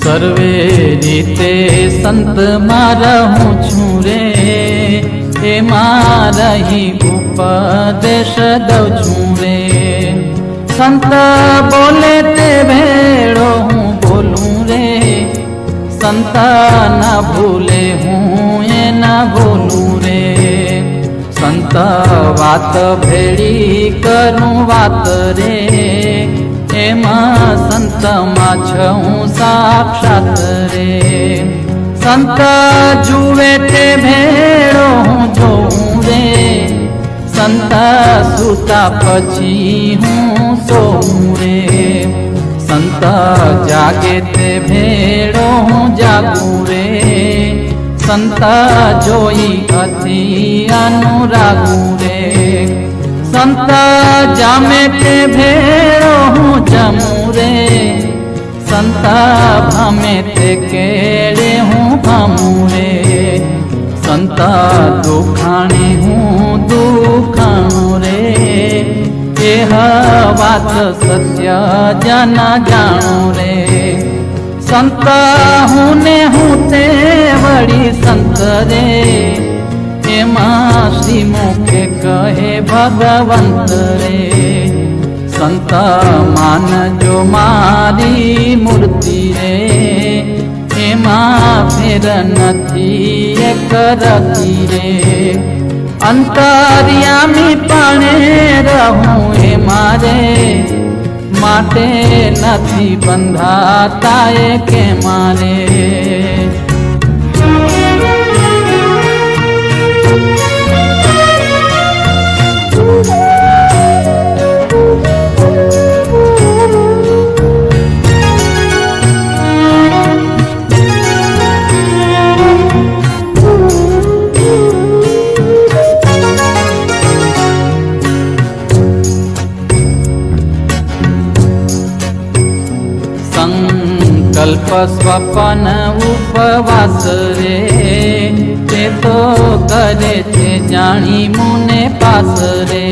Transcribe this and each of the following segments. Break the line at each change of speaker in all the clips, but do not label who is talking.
સર્વે રીતે સંતમાં રહું છું રે, એમાં રહી ઉપદેશ દઉં છું રે. સંત બોલે તે ભેળો હું બોલું રે, સંત ના ભૂલે હું એના ભૂલું રે. સંત વાત ભેળી કરું વાત રે, એમાં સંતમાં છું સાક્ષાત રે. સંત જુએ તે ભેળો હું જોઉં રે, સંત સૂતા પછી હું સોઉં રે. સંત જાગે તે ભેળો હું જાગું રે, સંત જોઈ અતિ અનુરાગું રે. સંત જામે તે ભેળો હું જમું રે, સંત ભમે તે કેળે હું ભમું રે. સંત દુખાણી હું દુખાણું રે, એ વાત સત્ય જન જાણું રે. સંત હું ને હું તે વળી સંત રે, એમાં શ્રી મુખે કહે ભગવંત રે. સંત માનજો મારી મૂર્તિ રે, એમાં ફેર નથી એક રતી રે. અંતર્યામી પાણે રહું એ મારે, માટે નથી બંધાતા એ કે મારે. સંકલ્પ સ્વપન ઉપવાસ રે, તે તો કરે છે જાણી મુને પાસ રે.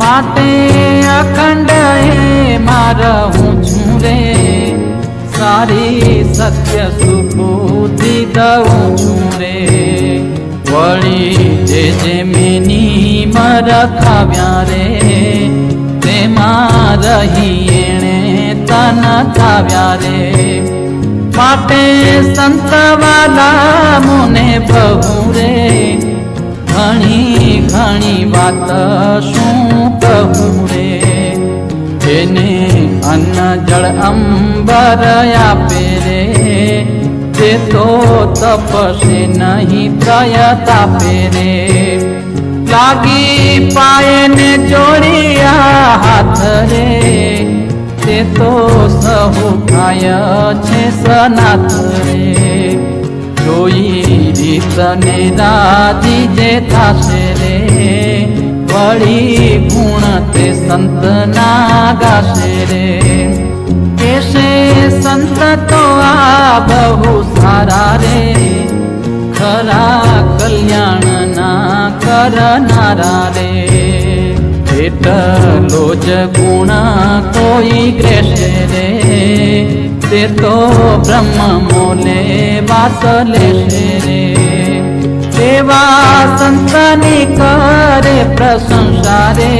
માટે અખંડ એમાં રહું છું રે, સારી સત્ય સુબુદ્ધિ દઉં છું રે. વળી જે મેની રખાવ્યા રે, તેમાં રહી એણે તન થાવ્યા રે. માટે સંતવાલા મુને બહુ રે, ઘણી ઘણી વાત શું કહું રે. જેને અન્ન જળ અંબર આપે રે, તે તો તપસે નહીં પ્રયત આપે રે. લાગી પાયે ને જોડિયા હાથ રે, તે તો સહુ ખાય છે સનાથ રે. જોઈ રીત ને રાજી જે થાશે રે, વળી ગુણ તે સંત ના ગાશે રે. કેશે સંત તો આ બહુ સારા રે, ખરા કલ્યાણ ના કરનારા રે. એટલો જ ગુણ કોઈ ગ્રેશે રે, તે તો બ્રહ્મ મોલે વાસ લેશે રે. એવા સંતની કરે પ્રશંસા રે,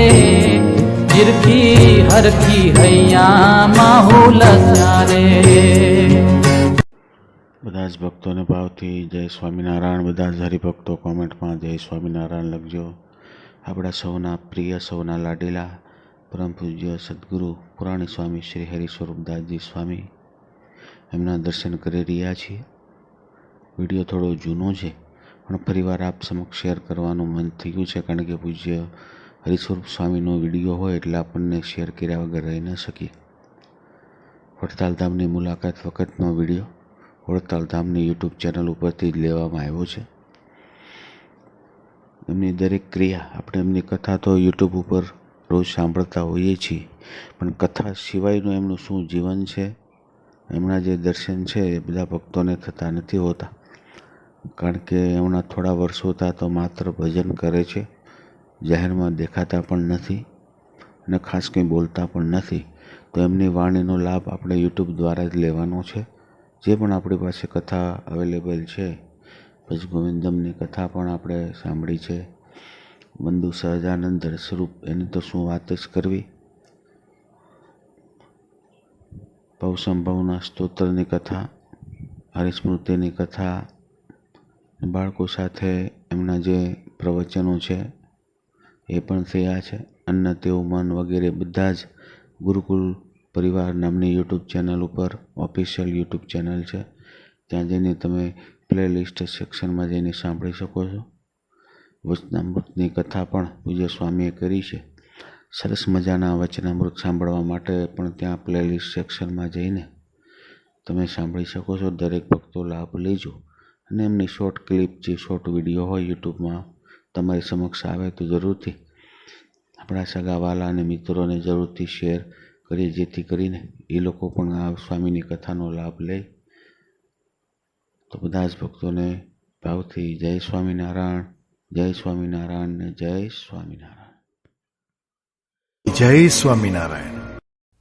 હિરખી હરખી હૈયા માહુલસ્યા રે.
બધા જ ભક્તોને ભાવથી જય સ્વામિનારાયણ. બધા જ હરિભક્તો કોમેન્ટમાં જય સ્વામિનારાયણ લખજો. આપણા સૌના પ્રિય, સૌના લાડીલા પરમ પૂજ્ય સદગુરુ પુરાણી સ્વામી શ્રી હરિ સ્વરૂપદાસજી સ્વામી, એમના દર્શન કરી રહ્યા છીએ. વિડીયો થોડો જૂનો છે, પણ ફરીવાર આપ સમક્ષ શેર કરવાનું મન થયું છે, કારણ કે પૂજ્ય હરિસ્વરૂપ સ્વામીનો વિડીયો હોય એટલે આપણને શેર કર્યા વગર રહી ન શકીએ. વડતાલ ધામની મુલાકાત વખતનો વિડીયો વડતાલ ધામની યુટ્યુબ ચેનલ ઉપરથી જ લેવામાં આવ્યો છે. એમની દરેક ક્રિયા, આપણે એમની કથા તો યુટ્યુબ ઉપર રોજ સાંભળતા હોઈએ છીએ, પણ કથા સિવાયનું એમનું શું જીવન છે, એમના જે દર્શન છે એ બધા ભક્તોને થતા નથી હોતા. કારણ કે એમના થોડા વર્ષોતા તો માત્ર ભજન કરે છે, જાહેરમાં દેખાતા પણ નથી અને ખાસ કંઈ બોલતા પણ નથી. તો એમની વાણીનો લાભ આપણે યુટ્યુબ દ્વારા જ લેવાનો છે. જે પણ આપણી પાસે કથા અવેલેબલ છે, ભજ ગોવિંદમની કથા પણ આપણે સાંભળી છે. બંધુ સહજાનંદ સ્વરૂપ એની તો શું વાત જ કરવી. ભવસંભવના સ્તોત્રની કથા, હરિસ્મૃતિની કથા, બાળકો સાથે એમના જે પ્રવચનો છે એ પણ થયા છે. અન્ન તેવું મન વગેરે બધા જ ગુરુકુલ પરિવાર નામની યુટ્યુબ ચેનલ ઉપર ઓફિશિયલ યુટ્યુબ ચેનલ છે, ત્યાં જઈને તમે પ્લેલિસ્ટ સેક્શનમાં જઈને સાંભળી શકો છો. વચનામૃતની કથા પણ પૂજ્ય સ્વામીએ કરી છે. સરસ મજાના વચનામૃત સાંભળવા માટે પણ ત્યાં પ્લેલિસ્ટ સેક્શનમાં જઈને તમે સાંભળી શકો છો. દરેક ભક્તો લાભ લેજો અને એમની શોર્ટ ક્લિપ, જે શોર્ટ વિડીયો હોય યુટ્યુબમાં તમારી સમક્ષ આવે તો જરૂરથી આપણા સગાવાલા અને મિત્રોને જરૂરથી શેર કરીએ, જેથી કરીને એ લોકો પણ આ સ્વામીની કથાનો લાભ લે. તો બધા જ ભક્તોને ભાવથી જય સ્વામિનારાયણ, જય સ્વામિનારાયણ ને જય સ્વામિનારાયણ.
જય સ્વામિનારાયણ.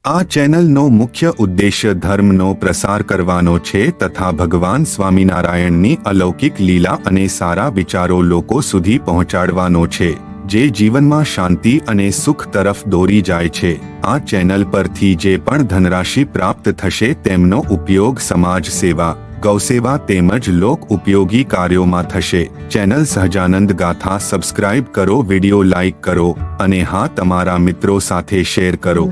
આ ચેનલનો મુખ્ય ઉદ્દેશ્ય ધર્મનો પ્રસાર કરવાનો છે તથા ભગવાન સ્વામિનારાયણની અલૌકિક લીલા અને સારા વિચારો લોકો સુધી પહોંચાડવાનો છે, જે જીવનમાં શાંતિ અને સુખ તરફ દોરી જાય છે. આ ચેનલ પરથી જે પણ ધનરાશિ પ્રાપ્ત થશે તેમનો ઉપયોગ સમાજ સેવા, ગૌસેવા તેમજ લોક ઉપયોગી કાર્યોમાં થશે. ચેનલ સહજાનંદ ગાથા સબસ્ક્રાઇબ કરો, વિડિયો લાઇક કરો અને હા, તમારા મિત્રો સાથે શેર કરો.